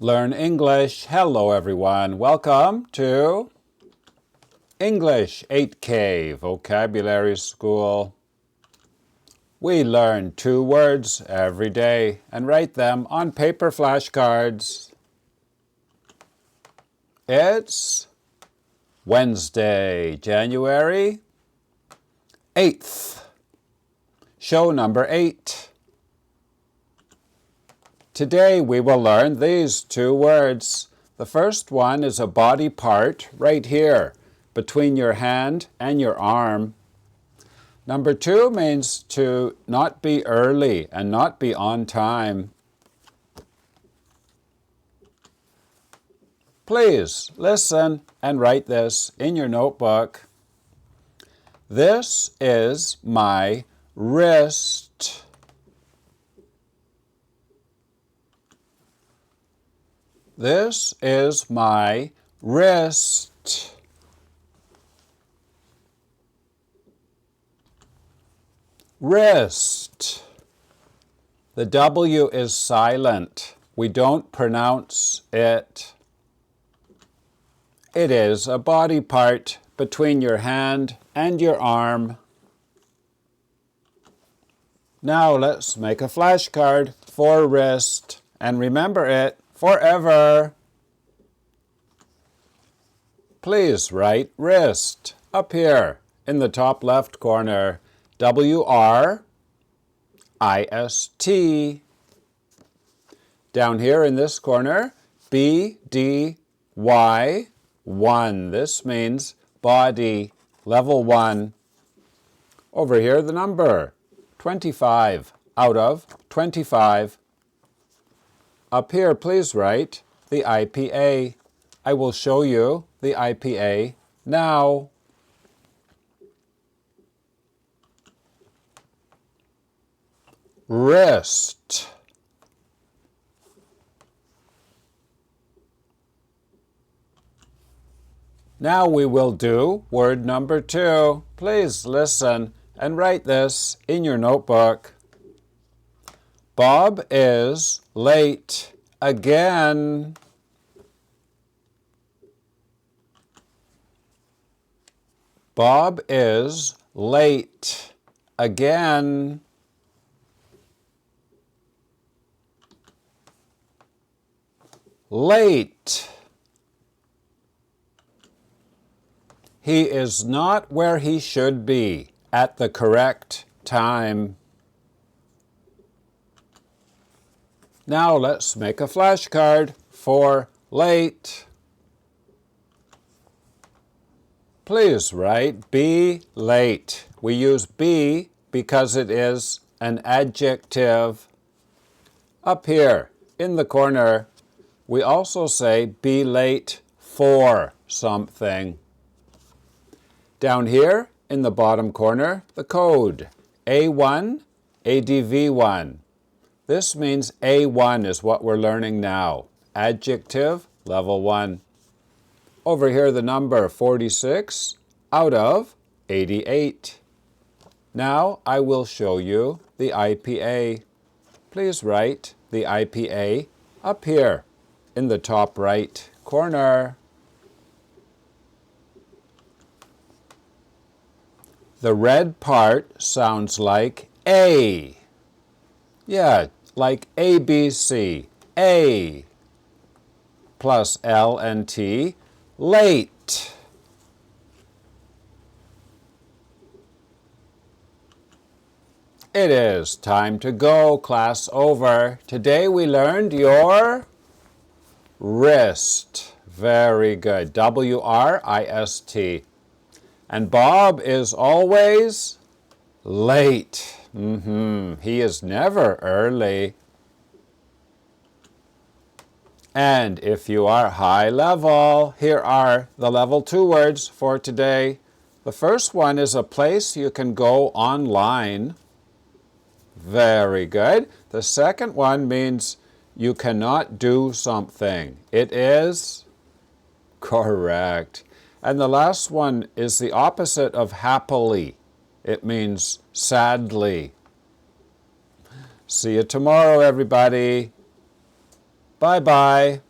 Learn English. Hello, everyone. Welcome to English 8K Vocabulary School. We learn 2 words every day and write them on paper flashcards. It's Wednesday, January 8th. Show number 8. Today we will learn these 2 words. The first one is a body part right here between your hand and your arm. Number 2 means to not be early and not be on time. Please listen and write this in your notebook. This is my wrist. This is my wrist. Wrist. The W is silent. We don't pronounce it. It is a body part between your hand and your arm. Now let's make a flashcard for wrist and remember it forever. Please write wrist up here in the top left corner. W-R-I-S-T. Down here in this corner, B-D-Y-1. This means body, level 1. Over here, the number, 25 out of 25. Up here, please write the IPA. I will show you the IPA now. Wrist. Now we will do word number 2. Please listen and write this in your notebook. Bob is late again. Bob is late again. Late. He is not where he should be at the correct time. Now let's make a flashcard for late. Please write be late. We use be because it is an adjective. Up here in the corner, we also say be late for something. Down here in the bottom corner, the code, A1, ADV1. This means A1 is what we're learning now. Adjective, level 1. Over here, the number 46 out of 88. Now I will show you the IPA. Please write the IPA up here in the top right corner. The red part sounds like A. Yeah, like ABC. A plus L and T. Late. It is time to go. Class over. Today we learned your wrist. Very good. W-R-I-S-T. And Bob is always late. He is never early. And if you are high level, here are the level 2 words for today. The first one is a place you can go online. Very good. The second one means you cannot do something. It is correct. And the last one is the opposite of happily. It means sadly. See you tomorrow, everybody. Bye-bye.